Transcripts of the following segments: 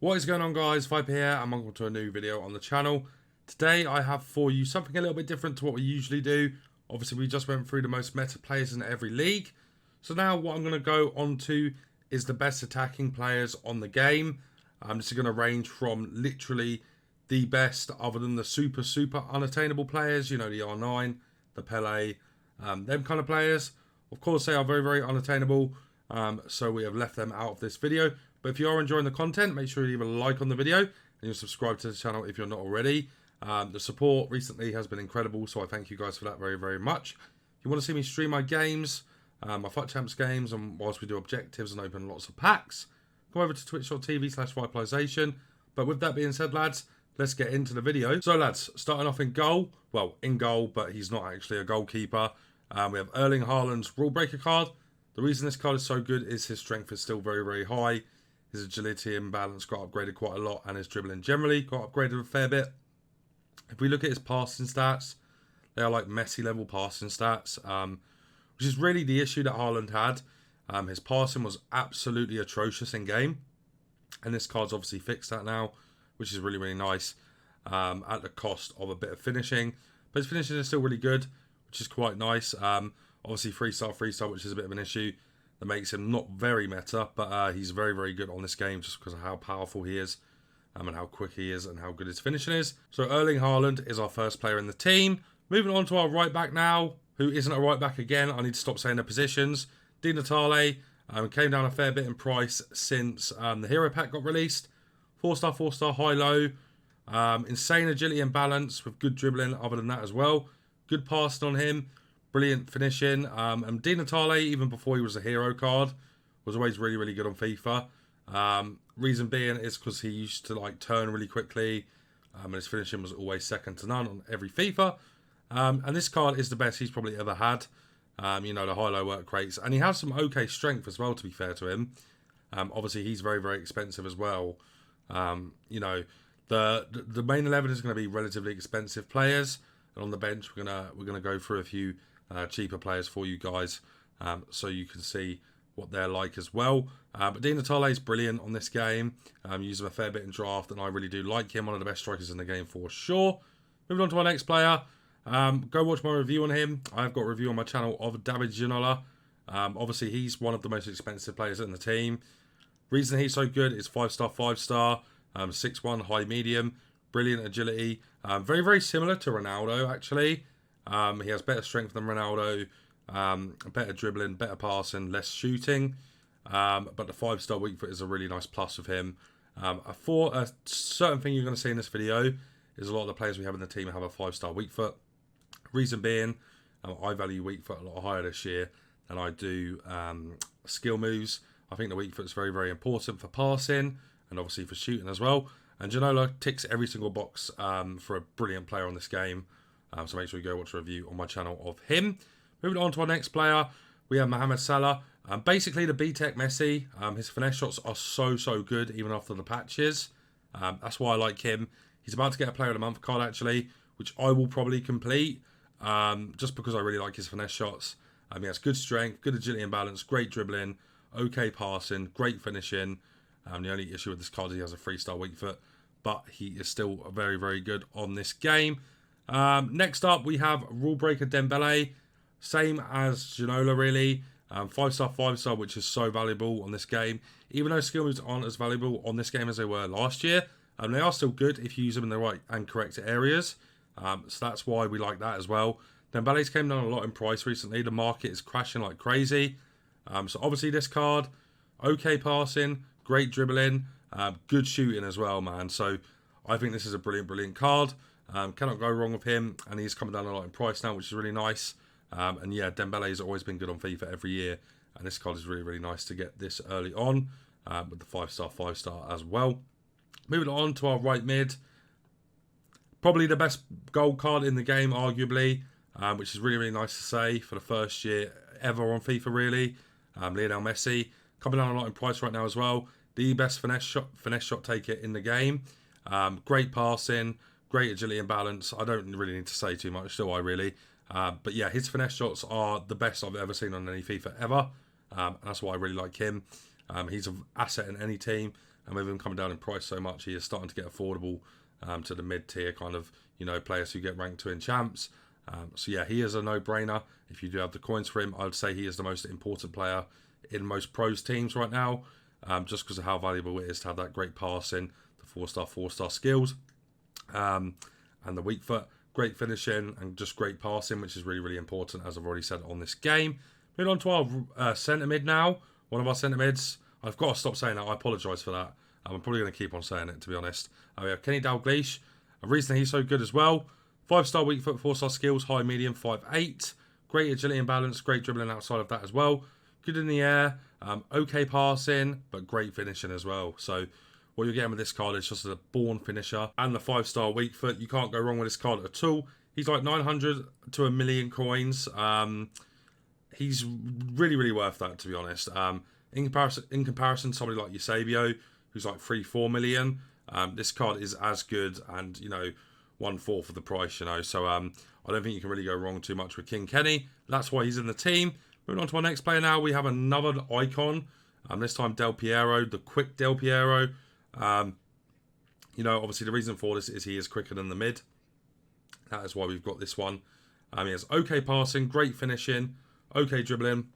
What is going on, guys? Viper here and welcome to a new video on the channel. Today I have for you something a little bit different to what we usually do. Obviously we just went through the most meta players in every league. So now what I'm going to go on to is the best attacking players on the game. This is going to range from literally the best other than the super unattainable players. You know, the R9, the Pele, them kind of players. Of course they are very unattainable. So we have left them out of this video. But if you are enjoying the content, make sure you leave a like on the video and you'll subscribe to the channel if you're not already. The support recently has been incredible, so I thank you guys for that very much. If you want to see me stream my games, my FUT Champs games, and whilst we do objectives and open lots of packs, go over to twitch.tv/Vipalization. But with that being said, lads, let's get into the video. So lads, starting off in goal. Well, in goal, but he's not actually a goalkeeper. We have Erling Haaland's Rulebreaker card. The reason this card is so good is his strength is still very high. His agility and balance got upgraded quite a lot, and his dribbling generally got upgraded a fair bit. If we look at his passing stats, they are like Messi level passing stats, which is really the issue that Haaland had. His passing was absolutely atrocious in game, and this card's obviously fixed that now, which is really nice, at the cost of a bit of finishing. But his finishing is still really good, which is quite nice. Obviously 3-star, which is a bit of an issue. That makes him not very meta, but he's very good on this game just because of how powerful he is, and how quick he is and how good his finishing is. So Erling Haaland is our first player in the team. Moving on to our right back now, who isn't a right back again. I need to stop saying the positions. Natale came down a fair bit in price since the hero pack got released. 4-star, high-low. Insane agility and balance with good dribbling other than that as well. Good passing on him. Brilliant finishing. And Natale, even before he was a hero card, was always really good on FIFA. Reason being is because he used to like turn really quickly, and his finishing was always second to none on every FIFA. And this card is the best he's probably ever had. You know, the high-low work rates, and he has some okay strength as well, to be fair to him. Obviously he's very expensive as well. You know, the main 11 is going to be relatively expensive players, and on the bench we're gonna go through a few cheaper players for you guys, so you can see what they're like as well. But Natale is brilliant on this game. Use him a fair bit in draft, and I really do like him. One of the best strikers in the game for sure. Moving on to our next player. Go watch my review on him. I've got a review on my channel of Ginola. Obviously, he's one of the most expensive players in the team. Reason he's so good is 5-star, 6'1", high medium, brilliant agility. Very similar to Ronaldo, actually. He has better strength than Ronaldo, better dribbling, better passing, less shooting. But the 5-star weak foot is a really nice plus of him. I thought a certain thing you're going to see in this video is a lot of the players we have in the team have a 5-star weak foot. Reason being, I value weak foot a lot higher this year than I do skill moves. I think the weak foot is very important for passing and obviously for shooting as well. And Ginola ticks every single box for a brilliant player on this game. So make sure you go watch a review on my channel of him. Moving on to our next player, we have Mohamed Salah. Basically the B-Tech Messi. His finesse shots are so good even after the patches. That's why I like him. He's about to get a Player of the Month card actually, which I will probably complete, just because I really like his finesse shots. He has good strength, good agility and balance, great dribbling, okay passing, great finishing. The only issue with this card is he has a 3-star weak foot, but he is still very good on this game. Next up, we have Rulebreaker Dembele. Same as Ginola, really. 5-star, which is so valuable on this game. Even though skill moves aren't as valuable on this game as they were last year, they are still good if you use them in the right and correct areas. So that's why we like that as well. Dembele's came down a lot in price recently. The market is crashing like crazy. So obviously this card, okay passing, great dribbling, good shooting as well, man. So I think this is a brilliant card. Cannot go wrong with him, and he's coming down a lot in price now, which is really nice. And yeah, Dembele's always been good on FIFA every year, and this card is really nice to get this early on, with the 5-star as well. Moving on to our right mid, probably the best gold card in the game, arguably, which is really nice to say for the first year ever on FIFA, really. Lionel Messi, coming down a lot in price right now as well. The best finesse shot taker in the game. Great passing, great agility and balance. I don't really need to say too much, do I really? But yeah, his finesse shots are the best I've ever seen on any FIFA ever. And that's why I really like him. He's an asset in any team. and with him coming down in price so much, he is starting to get affordable to the mid-tier kind of, players who get ranked 2 in champs. So yeah, he is a no-brainer. If you do have the coins for him, I would say he is the most important player in most pros teams right now, just because of how valuable it is to have that great passing, the 4-star skills, and the weak foot, great finishing, and just great passing, which is really, really important, as I've already said on this game. Moving on to our centre mid now. One of our centre mids. I've got to stop saying that. I apologise for that. I'm probably going to keep on saying it, to be honest. We have Kenny Dalglish. The reason he's so good as well. 5-star weak foot, 4-star skills, high, medium, 5'8". Great agility and balance, great dribbling outside of that as well. Good in the air, okay passing, but great finishing as well. So what you're getting with this card is just a born finisher. And the 5-star weak foot, you can't go wrong with this card at all. He's like 900 to 1 million coins. He's really, really worth that, to be honest. In comparison, somebody like Eusebio, who's like 3-4 million, this card is as good and, 1/4 of the price, So I don't think you can really go wrong too much with King Kenny. That's why he's in the team. Moving on to our next player now, we have another icon. This time Del Piero, the quick Del Piero. Obviously the reason for this is he is quicker than the mid. That is why we've got this one. He has okay passing, great finishing, okay dribbling.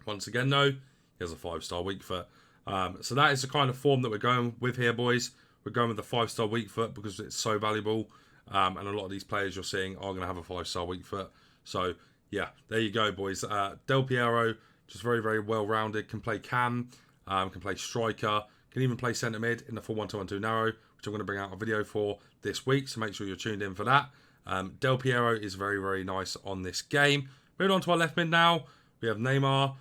Once again, though, he has a 5-star weak foot. So that is the kind of form that we're going with here, boys. We're going with the 5-star weak foot because it's so valuable. And a lot of these players you're seeing are going to have a 5-star weak foot. So, yeah, there you go, boys. Del Piero, just very, very well-rounded. Can play cam, can play striker, can even play centre mid in the full 1-2-1-2 narrow, which I'm going to bring out a video for this week. So make sure you're tuned in for that. Del Piero is very, very nice on this game. Moving on to our left mid now. We have Neymar.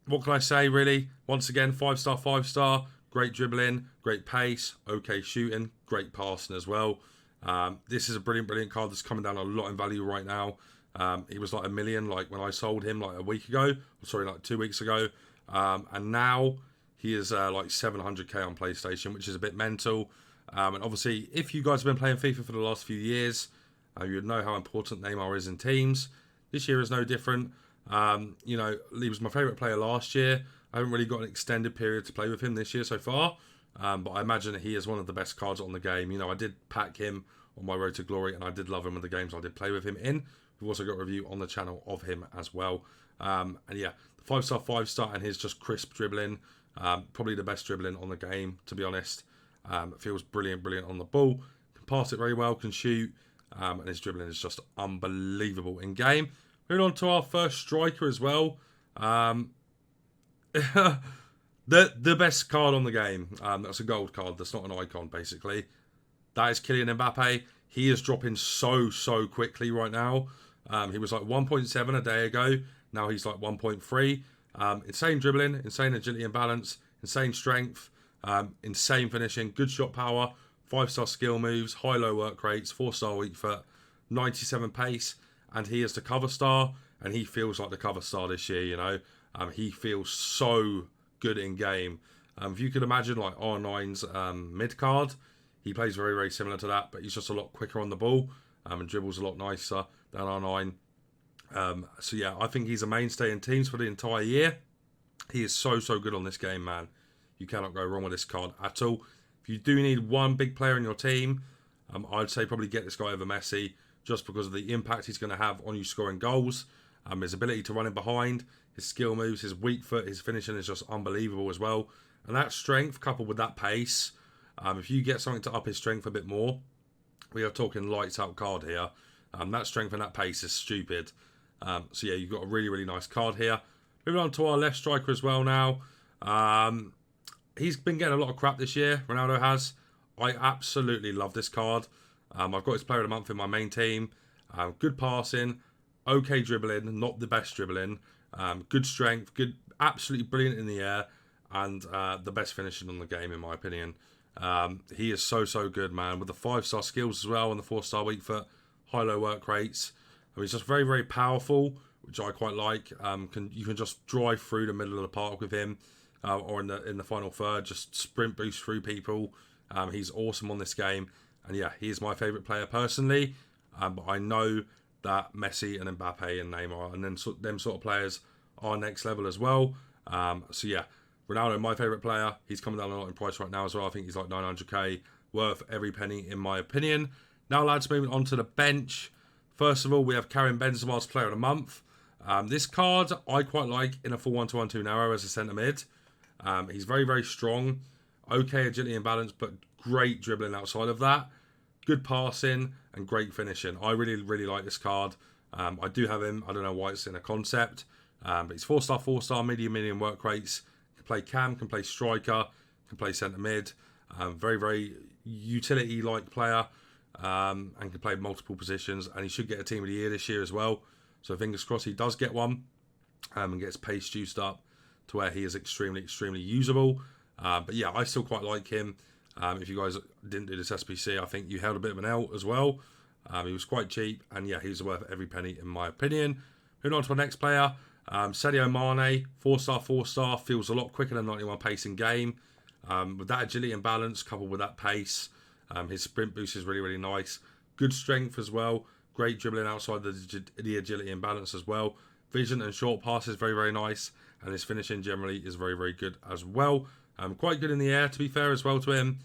What can I say, really? Once again, 5-star, 5-star. Great dribbling, great pace, okay shooting, great passing as well. This is a brilliant, brilliant card that's coming down a lot in value right now. He was like 1 million, like when I sold him like a week ago. Sorry, like 2 weeks ago. And now he is like 700k on PlayStation, which is a bit mental. And obviously, if you guys have been playing FIFA for the last few years, you would know how important Neymar is in teams. This year is no different. He was my favourite player last year. I haven't really got an extended period to play with him this year so far. But I imagine that he is one of the best cards on the game. I did pack him on my road to glory, and I did love him in the games I did play with him in. We've also got a review on the channel of him as well. And yeah, the 5-star, 5-star, and his just crisp dribbling. Probably the best dribbling on the game, to be honest. Feels brilliant, brilliant on the ball. Can pass it very well, can shoot. And his dribbling is just unbelievable in game. Moving on to our first striker as well. The best card on the game. That's a gold card. That's not an icon, basically. That is Kylian Mbappe. He is dropping so quickly right now. He was like 1.7 a day ago. Now he's like 1.3. Insane dribbling, insane agility and balance, insane strength, insane finishing, good shot power, 5-star skill moves, high-low work rates, 4-star weak foot, 97 pace, and he is the cover star, and he feels like the cover star this year, he feels so good in game. If you could imagine like R9's mid card, he plays very, very similar to that, but he's just a lot quicker on the ball and dribbles a lot nicer than R9. So yeah, I think he's a mainstay in teams for the entire year. He is so good on this game, man. You cannot go wrong with this card at all. If you do need one big player in your team, I'd say probably get this guy over Messi, just because of the impact he's going to have on you scoring goals. His ability to run in behind, his skill moves, his weak foot, his finishing is just unbelievable as well. And that strength coupled with that pace, if you get something to up his strength a bit more, we are talking lights out card here. That strength and that pace is stupid. So yeah, you've got a really, really nice card here. Moving on to our left striker as well now. He's been getting a lot of crap this year, Ronaldo has. I absolutely love this card. I've got his player of the month in my main team. Good passing, okay dribbling, not the best dribbling. Good strength, good, absolutely brilliant in the air, and the best finishing on the game in my opinion. He is so good, man, with the 5-star skills as well and the 4-star weak foot, high-low work rates. He's just very, very powerful, which I quite like. You can just drive through the middle of the park with him, or in the final third, just sprint boost through people. He's awesome on this game, and yeah, he is my favourite player personally. But I know that Messi and Mbappe and Neymar and them sort of players are next level as well. So yeah, Ronaldo, my favourite player. He's coming down a lot in price right now as well. I think he's like 900k, worth every penny in my opinion. Now, lads, moving on to the bench. First of all, we have Karim Benzema's Player of the Month. This card I quite like in a 4-1-2-1-2 narrow as a centre mid. He's very, very strong. Okay agility and balance, but great dribbling outside of that. Good passing and great finishing. I really, really like this card. I do have him. I don't know why it's in a concept. But he's 4-star, 4-star, medium work rates. Can play cam, can play striker, can play centre mid. Very, very utility-like player. And can play multiple positions. And he should get a Team of the Year this year as well. So fingers crossed he does get one. And gets pace juiced up to where he is extremely, extremely usable. But yeah, I still quite like him. If you guys didn't do this SBC, I think you held a bit of an L as well. He was quite cheap. And yeah, he's worth every penny in my opinion. Moving on to our next player. Sadio Mane, 4-star, 4-star. Feels a lot quicker than 91 pace in game. With that agility and balance coupled with that pace. His sprint boost is really, really nice. Good strength as well. Great dribbling outside the agility and balance as well. Vision and short passes, very, very nice. And his finishing generally is very, very good as well. Quite good in the air, to be fair, as well to him.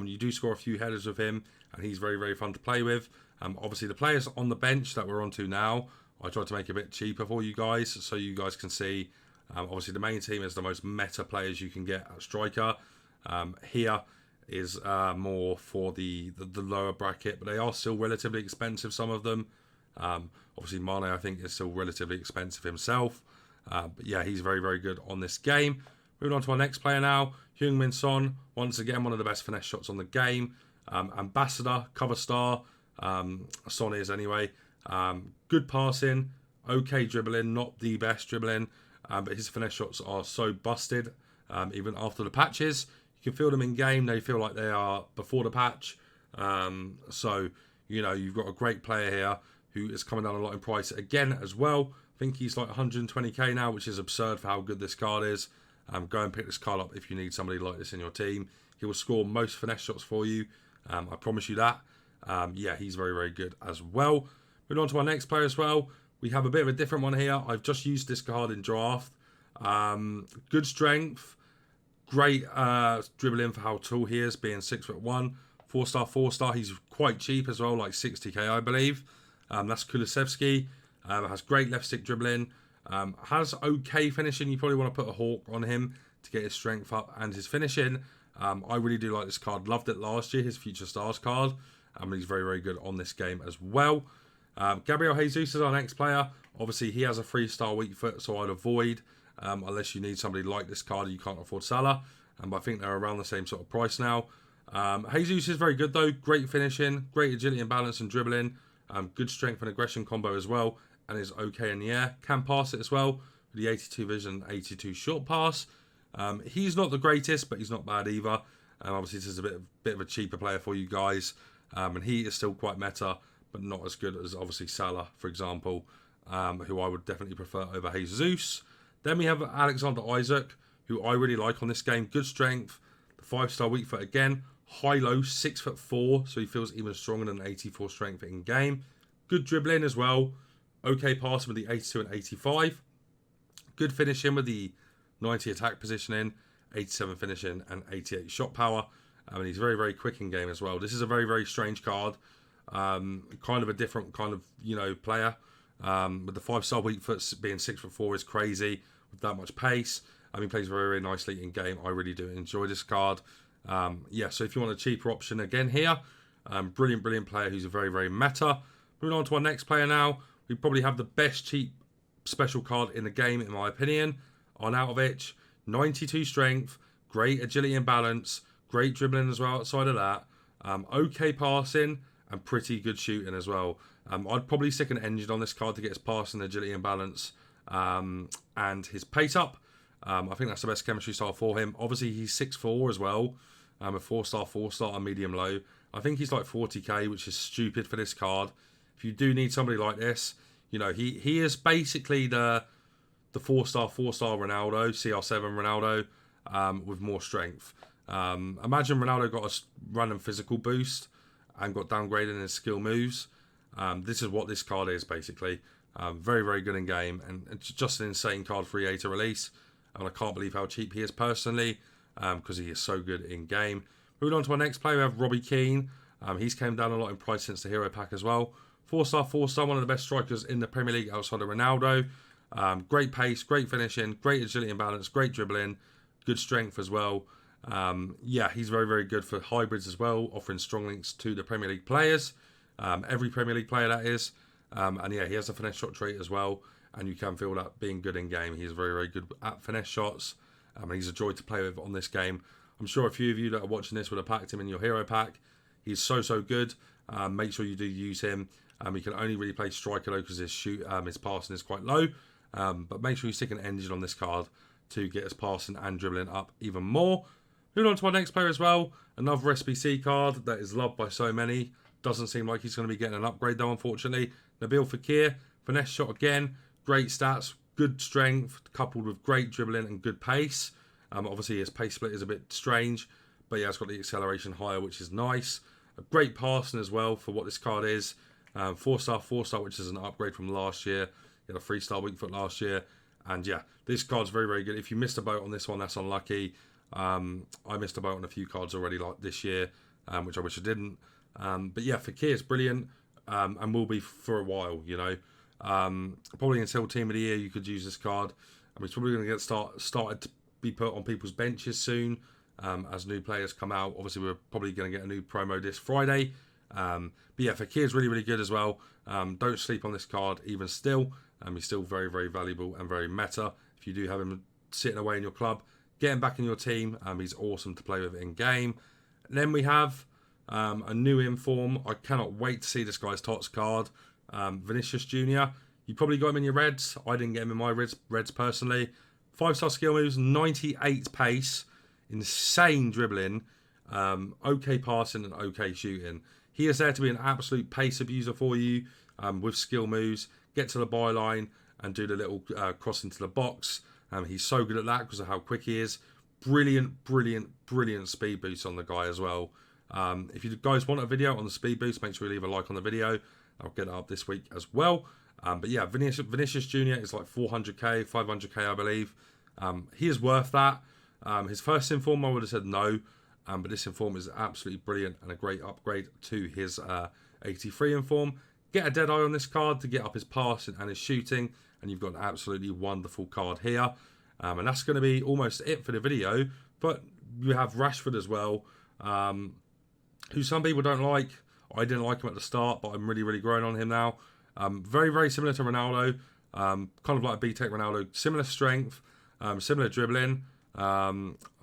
You do score a few headers with him, and he's very, very fun to play with. Obviously, the players on the bench that we're on to now, I tried to make a bit cheaper for you guys, so you guys can see. Obviously, the main team is the most meta players you can get at striker. Here is more for the lower bracket, but they are still relatively expensive, some of them. Obviously, Mane, I think, is still relatively expensive himself. But yeah, he's very, very good on this game. Moving on to our next player now, Heung-min Son. Once again, one of the best finesse shots on the game. Ambassador, cover star. Son is anyway. Good passing, okay dribbling, not the best dribbling. But his finesse shots are so busted, even after the patches. You can feel them in game. They feel like they are before the patch. So, you know, you've got a great player here who is coming down a lot in price again as well. I think he's like 120k now, which is absurd for how good this card is. Go and pick this card up if you need somebody like this in your team. He will score most finesse shots for you. I promise you that. Yeah, he's very, very good as well. Moving on to our next player as well. We have a bit of a different one here. I've just used this card in draft. Good strength. Great dribbling for how tall he is, being 6'1". 4-star, 4-star. He's quite cheap as well, like 60k, I believe. That's Kulusevski. Has great left stick dribbling. Has okay finishing. You probably want to put a hawk on him to get his strength up and his finishing. I really do like this card. Loved it last year, his Future Stars card. And he's very, very good on this game as well. Gabriel Jesus is our next player. Obviously, he has a 3-star weak foot, so I'd avoid. Unless you need somebody like this card, you can't afford Salah. I think they're around the same sort of price now. Jesus is very good though. Great finishing, great agility and balance and dribbling. Good strength and aggression combo as well. And is okay in the air. Can pass it as well. With the 82 vision, 82 short pass. He's not the greatest, but he's not bad either. Obviously, this is a bit of a cheaper player for you guys. And he is still quite meta, but not as good as obviously Salah, for example, who I would definitely prefer over Jesus. Then we have Alexander Isak, who I really like on this game. Good strength, the 5-star weak foot again. High-low, 6'4", so he feels even stronger than 84 strength in game. Good dribbling as well. Okay passing with the 82 and 85. Good finishing with the 90 attack positioning, 87 finishing, and 88 shot power. And he's very, very quick in game as well. This is a very, very strange card. Kind of a different kind of, you know, player. With the 5-star weak foot being 6'4" is crazy with that much pace. He plays very, very nicely in game. I really do enjoy this card. Yeah, so if you want a cheaper option again here, brilliant, brilliant player who's a very, very meta. Moving on to our next player now. We probably have the best cheap special card in the game, in my opinion. Arnautovic, 92 strength, great agility and balance, great dribbling as well outside of that. Okay passing and pretty good shooting as well. I'd probably stick an engine on this card to get his passing, agility and balance, and his pace up. I think that's the best chemistry style for him. Obviously, he's 6'4" as well. A 4-star, 4-star, and medium low. I think he's like 40k, which is stupid for this card. If you do need somebody like this, you know, he is basically the 4-star, 4-star Ronaldo, CR7 Ronaldo, with more strength. Imagine Ronaldo got a random physical boost and got downgraded in his skill moves. This is what this card is, basically. Very, very good in game, and it's just an insane card for EA to release. and I can't believe how cheap he is personally, because he is so good in game. Moving on to our next player, we have Robbie Keane. He's came down a lot in price since the hero pack as well. 4-star, one of the best strikers in the Premier League outside of Ronaldo. Great pace, great finishing, great agility and balance, great dribbling, good strength as well. Yeah, he's very, very good for hybrids as well, offering strong links to the Premier League players. Every Premier League player, that is. And yeah, he has a finesse shot trait as well, and you can feel that being good in game. He's very, very good at finesse shots, and he's a joy to play with on this game. I'm sure a few of you that are watching this would have packed him in your hero pack. He's so, so good. Make sure you do use him. He can only really play striker though, because his passing is quite low. But make sure you stick an engine on this card to get his passing and dribbling up even more. Moving on to our next player as well. Another SBC card that is loved by so many. Doesn't seem like he's going to be getting an upgrade though, unfortunately. Nabil Fekir, finesse shot again. Great stats, good strength, coupled with great dribbling and good pace. Obviously his pace split is a bit strange, but yeah, it's got the acceleration higher, which is nice. A great passing as well for what this card is. 4-star, which is an upgrade from last year. He had a 3-star weak foot last year. And yeah, this card's very, very good. If you missed a boat on this one, that's unlucky. I missed a boat on a few cards already like this year, which I wish I didn't. But yeah, Fekir is brilliant, and will be for a while, you know. Probably until Team of the Year you could use this card. It's probably going to get started to be put on people's benches soon, as new players come out. Obviously, we're probably going to get a new promo this Friday. But yeah, Fekir is really, really good as well. Don't sleep on this card even still. He's still very, very valuable and very meta. If you do have him sitting away in your club, get him back in your team. He's awesome to play with in game. And then we have a new inform. I cannot wait to see this guy's TOTS card. Vinicius Jr. You probably got him in your Reds. I didn't get him in my Reds personally. 5-star skill moves, 98 pace, insane dribbling, okay passing and okay shooting. He is there to be an absolute pace abuser for you, with skill moves. Get to the byline and do the little cross into the box. He's so good at that because of how quick he is. Brilliant, brilliant, brilliant speed boost on the guy as well. If you guys want a video on the speed boost, make sure you leave a like on the video. I'll get it up this week as well. But yeah, Vinicius Jr. is like 400k, 500k, I believe. He is worth that. His first inform, I would have said no. But this inform is absolutely brilliant and a great upgrade to his 83 inform. Get a dead eye on this card to get up his passing and his shooting, and you've got an absolutely wonderful card here. And that's going to be almost it for the video. But you have Rashford as well, who some people don't like. I didn't like him at the start, but I'm really, really growing on him now. Very, very similar to Ronaldo. Kind of like a B-Tech Ronaldo. Similar strength, similar dribbling. A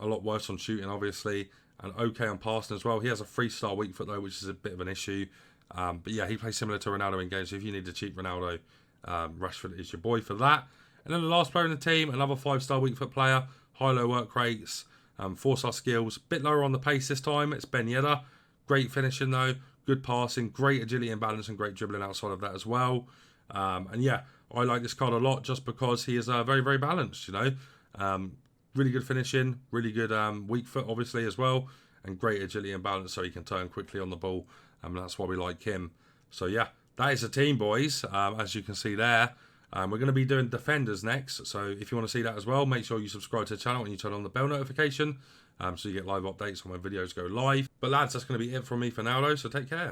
lot worse on shooting, obviously. And okay on passing as well. He has a 3-star weak foot, though, which is a bit of an issue. But yeah, he plays similar to Ronaldo in games. So if you need a cheap Ronaldo, Rashford is your boy for that. And then the last player in the team, another 5-star weak foot player. High-low work rates, 4-star skills. Bit lower on the pace this time. It's Ben Yedder. Great finishing, though. Good passing, great agility and balance, and great dribbling outside of that as well. And yeah, I like this card a lot just because he is very, very balanced, you know. Really good finishing, really good weak foot, obviously, as well. And great agility and balance, so he can turn quickly on the ball. And that's why we like him. So yeah, that is the team, boys, as you can see there. We're going to be doing defenders next. So if you want to see that as well, make sure you subscribe to the channel and you turn on the bell notification. So you get live updates when my videos go live. But lads, that's going to be it from me for now though, so take care.